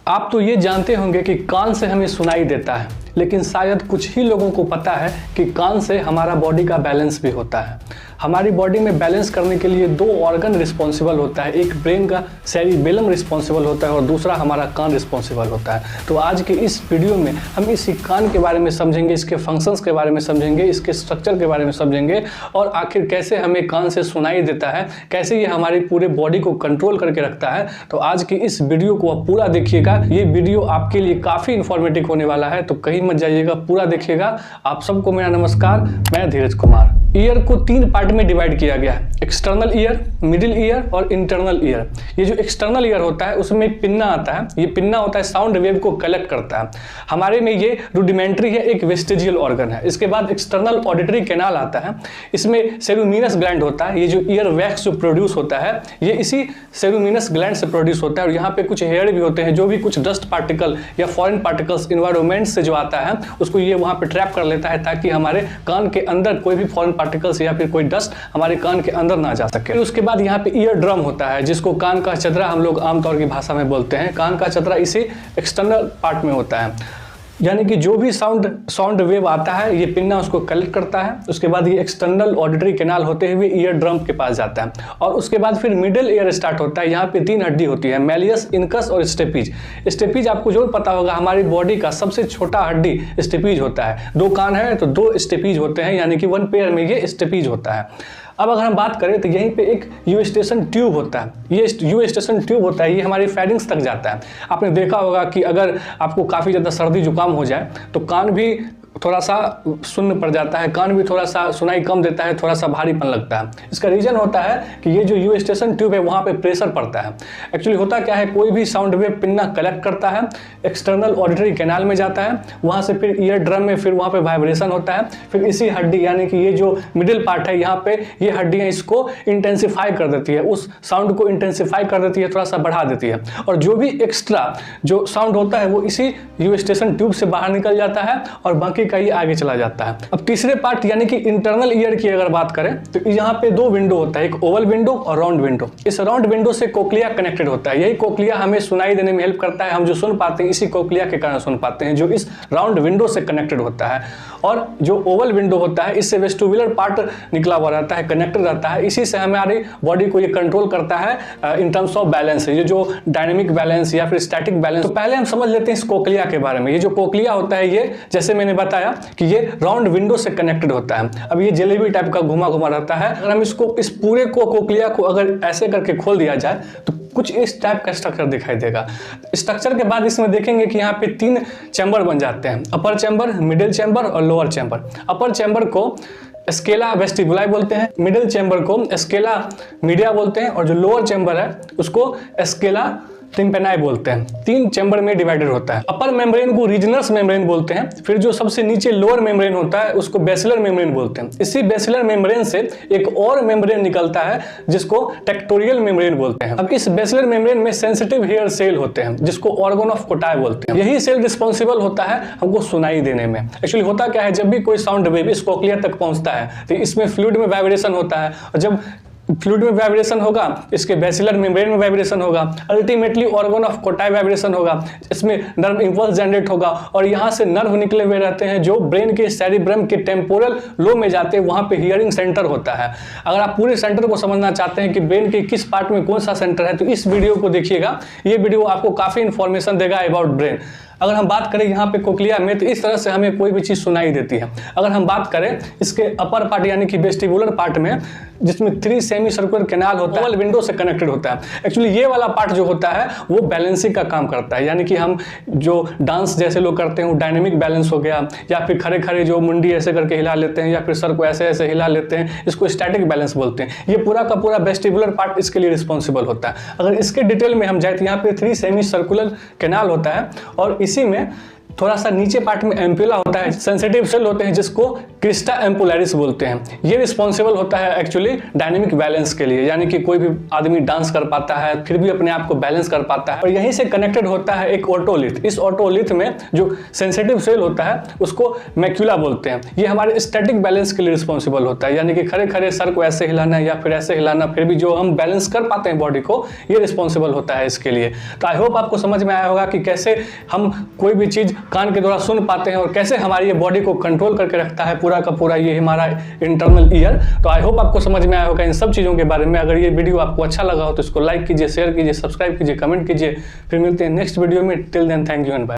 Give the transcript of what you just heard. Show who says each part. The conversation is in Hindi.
Speaker 1: आप तो ये जानते होंगे कि कान से हमें सुनाई देता है, लेकिन शायद कुछ ही लोगों को पता है कि कान से हमारा बॉडी का बैलेंस भी होता है। हमारी बॉडी में बैलेंस करने के लिए दो ऑर्गन रिस्पॉन्सिबल होता है, एक ब्रेन का सेरिबेलम रिस्पॉन्सिबल होता है और दूसरा हमारा कान रिस्पॉन्सिबल होता है। तो आज के इस वीडियो में हम इसी कान के बारे में समझेंगे, इसके फंक्शंस के बारे में समझेंगे, इसके स्ट्रक्चर के बारे में समझेंगे और आखिर कैसे हमें कान से सुनाई देता है, कैसे ये हमारी पूरे बॉडी को कंट्रोल करके रखता है। तो आज की इस वीडियो को आप पूरा देखिएगा, ये वीडियो आपके लिए काफ़ी इंफॉर्मेटिव होने वाला है, तो कहीं मत जाइएगा, पूरा देखिएगा। आप सबको मेरा नमस्कार, मैं धीरज कुमार। ईयर को तीन पार्ट में डिवाइड किया गया है, एक्सटर्नल ईयर, मिडिल ईयर और इंटरनल ईयर। ये जो एक्सटर्नल ईयर होता है उसमें पिन्ना आता है, ये पिन्ना होता है साउंड वेव को कलेक्ट करता है। हमारे में ये रुडिमेंट्री है, एक वेस्टिजियल ऑर्गन है। इसके बाद एक्सटर्नल ऑडिटरी कैनाल आता है, इसमें सेरुमिनस ग्लैंड होता है। ये जो ईयर वैक्स जो प्रोड्यूस होता है ये इसी सेरुमिनस ग्लैंड से प्रोड्यूस होता है और यहाँ पे कुछ हेयर भी होते हैं, जो भी कुछ डस्ट पार्टिकल या फॉरेन पार्टिकल्स इन्वायरमेंट से जो आता है उसको ये वहाँ पे ट्रैप कर लेता है, ताकि हमारे कान के अंदर कोई भी फॉरेन पार्टिकल्स या फिर कोई डस्ट हमारे कान के अंदर ना जा सके। फिर उसके बाद यहाँ पे ईयर ड्रम होता है, जिसको कान का चदरा हम लोग आमतौर की भाषा में बोलते हैं। कान का चदरा इसी एक्सटर्नल पार्ट में होता है, यानी कि जो भी साउंड वेव आता है ये पिन्ना उसको कलेक्ट करता है। उसके बाद ये एक्सटर्नल ऑडिटरी कैनाल होते हुए ईयर ड्रम के पास जाता है और उसके बाद फिर मिडिल ईयर स्टार्ट होता है। यहाँ पे तीन हड्डी होती है, मैलियस, इनकस और स्टेपीज। स्टेपीज आपको जरूर पता होगा, हमारी बॉडी का सबसे छोटा हड्डी स्टेपीज होता है। दो कान है तो दो स्टेपीज होते हैं, यानी कि वन पेयर में ये स्टेपीज होता है। अब अगर हम बात करें तो यहीं पे एक यूस्टेशन ट्यूब होता है। ये यूस्टेशन ट्यूब होता है, ये हमारी फेरिंग्स तक जाता है। आपने देखा होगा कि अगर आपको काफ़ी ज़्यादा सर्दी जुकाम हो जाए तो कान भी थोड़ा सा सुन्न पड़ जाता है, कान भी थोड़ा सा सुनाई कम देता है, थोड़ा सा भारीपन लगता है। इसका रीज़न होता है कि ये जो यूस्टेशन ट्यूब है वहाँ पे प्रेशर पड़ता है। एक्चुअली होता क्या है, कोई भी साउंड वेव पिन्ना कलेक्ट करता है, एक्सटर्नल ऑडिटरी कैनाल में जाता है, वहाँ से फिर ईयर ड्रम में फिर वहाँ पे वाइब्रेशन होता है, फिर इसी हड्डी यानी कि ये जो मिडिल पार्ट है यहाँ पे ये हड्डियाँ इसको इंटेंसिफाई कर देती है, उस साउंड को इंटेंसिफाई कर देती है, थोड़ा सा बढ़ा देती है और जो भी एक्स्ट्रा जो साउंड होता है वो इसी यूस्टेशन ट्यूब से बाहर निकल जाता है और बाकी का ये आगे चला जाता है। अब तीसरे पार्ट यानी कि इंटरनल ईयर की अगर बात करें तो यहाँ पे दो विंडो होता है, एक ओवल विंडो और राउंड विंडो। इस राउंड विंडो से कोक्लिया कनेक्टेड होता है, यही कोक्लिया हमें सुनाई देने में हेल्प करता है। हम जो सुन पाते हैं इसी कोक्लिया के कारण सुन पाते हैं, जो इस राउंड विंडो से कनेक्टेड होता है। और जो ओवल विंडो होता है इससे वेस्टिबुलर पार्ट निकला हुआ रहता है, कनेक्टेड रहता है। इसी से हमारी बॉडी को ये कंट्रोल करता है इन टर्म्स ऑफ बैलेंस, ये जो डायनेमिक बैलेंस या फिर स्टैटिक बैलेंस। तो पहले हम समझ लेते हैं इस कोक्लिया के बारे में। ये जो कोक्लिया होता है ये जैसे मैंने बताया कि ये राउंड विंडो से कनेक्टेड होता है। अब ये जलेबी टाइप का घुमा घुमा रहता है। अगर हम इसको इस पूरे कोक्लिया को अगर ऐसे करके खोल दिया जाए तो कुछ इस टाइप का स्ट्रक्चर दिखाई देगा। स्ट्रक्चर के बाद इसमें देखेंगे कि यहाँ पे तीन चैम्बर बन जाते हैं, अपर चैम्बर, मिडिल चैम्बर और लोअर चैम्बर। अपर चैम्बर को स्केला वेस्टिबुलाई बोलते हैं, मिडिल चैम्बर को स्केला मीडिया बोलते हैं और जो लोअर चैम्बर है उसको स्केला टिम्पेनाई बोलते हैं। तीन चैम्बर में डिवाइडेड होता है। अपर मेम्ब्रेन को रीजनस मेम्ब्रेन बोलते हैं, फिर जो सबसे नीचे लोअर मेम्ब्रेन होता है उसको बेसिलर मेम्ब्रेन बोलते हैं। इसी बेसिलर मेम्ब्रेन से एक और मेम्ब्रेन निकलता है जिसको टेक्टोरियल मेम्ब्रेन बोलते हैं। अब इस बेसिलर मेम्ब्रेन में सेंसिटिव हेयर सेल होते हैं जिसको ऑर्गन ऑफ कोटाई बोलते हैं। यही सेल रिस्पॉन्सिबल होता है हमको सुनाई देने में। एक्चुअली होता क्या है, जब भी कोई साउंड वेव इस कोक्लिया तक पहुंचता है तो इसमें फ्लूइड में वाइब्रेशन होता है और जब फ्लूइड में वाइब्रेशन होगा इसके बेसिलर मेम्ब्रेन में वाइब्रेशन होगा, ultimately organ of Kotai vibration होगा, इसमें नर्व इंपल्स जनरेट होगा और यहाँ से नर्व निकले हुए रहते हैं जो ब्रेन के सेरिब्रम के टेम्पोरल लो में जाते हैं, वहाँ पे हियरिंग सेंटर होता है। अगर आप पूरे सेंटर को समझना चाहते हैं कि ब्रेन के किस पार्ट में कौन सा सेंटर है तो इस वीडियो को देखिएगा, ये वीडियो आपको काफ़ी इंफॉर्मेशन देगा अबाउट ब्रेन। अगर हम बात करें यहाँ पे कोक्लिया में तो इस तरह से हमें कोई भी चीज़ सुनाई देती है। अगर हम बात करें इसके अपर पार्ट यानी कि वेस्टिबुलर पार्ट में, जिसमें थ्री सेमी सर्कुलर कैनाल होता है, विंडो से कनेक्टेड होता है। एक्चुअली ये वाला पार्ट जो होता है वो बैलेंसिंग का काम करता है, यानी कि हम जो डांस जैसे लोग करते हैं वो डायनेमिक बैलेंस हो गया, या फिर खड़े खड़े जो मुंडी ऐसे करके हिला लेते हैं या फिर सर को ऐसे ऐसे हिला लेते हैं, इसको स्टैटिक बैलेंस बोलते हैं। ये पूरा का पूरा वेस्टिबुलर पार्ट इसके लिए रिस्पॉन्सिबल होता है। अगर इसके डिटेल में हम जाए तो यहाँ पे थ्री सेमी सर्कुलर कैनाल होता है और इसी में थोड़ा सा नीचे पार्ट में एम्पुला होता है, सेंसिटिव सेल होते हैं जिसको क्रिस्टा एम्पुलरिस बोलते हैं। ये रिस्पॉन्सिबल होता है एक्चुअली डायनेमिक बैलेंस के लिए, यानी कि कोई भी आदमी डांस कर पाता है फिर भी अपने आप को बैलेंस कर पाता है। और यहीं से कनेक्टेड होता है एक ऑटोलिथ। इस ऑटोलिथ में जो सेंसिटिव सेल होता है उसको मैक्यूला बोलते हैं। ये हमारे स्टैटिक बैलेंस के लिए रिस्पॉन्सिबल होता है, यानी कि खड़े खड़े सर को ऐसे हिलाना या फिर ऐसे हिलाना, फिर भी जो हम बैलेंस कर पाते हैं बॉडी को, ये रिस्पॉन्सिबल होता है इसके लिए। तो आई होप आपको समझ में आया होगा कि कैसे हम कोई भी चीज़ कान के द्वारा सुन पाते हैं और कैसे हमारी ये बॉडी को कंट्रोल करके रखता है पूरा का पूरा ये हमारा इंटरनल ईयर। तो आई होप आपको समझ में आया होगा इन सब चीज़ों के बारे में। अगर ये वीडियो आपको अच्छा लगा हो तो इसको लाइक कीजिए, शेयर कीजिए, सब्सक्राइब कीजिए, कमेंट कीजिए। फिर मिलते हैं नेक्स्ट वीडियो में। Till then thank you and bye.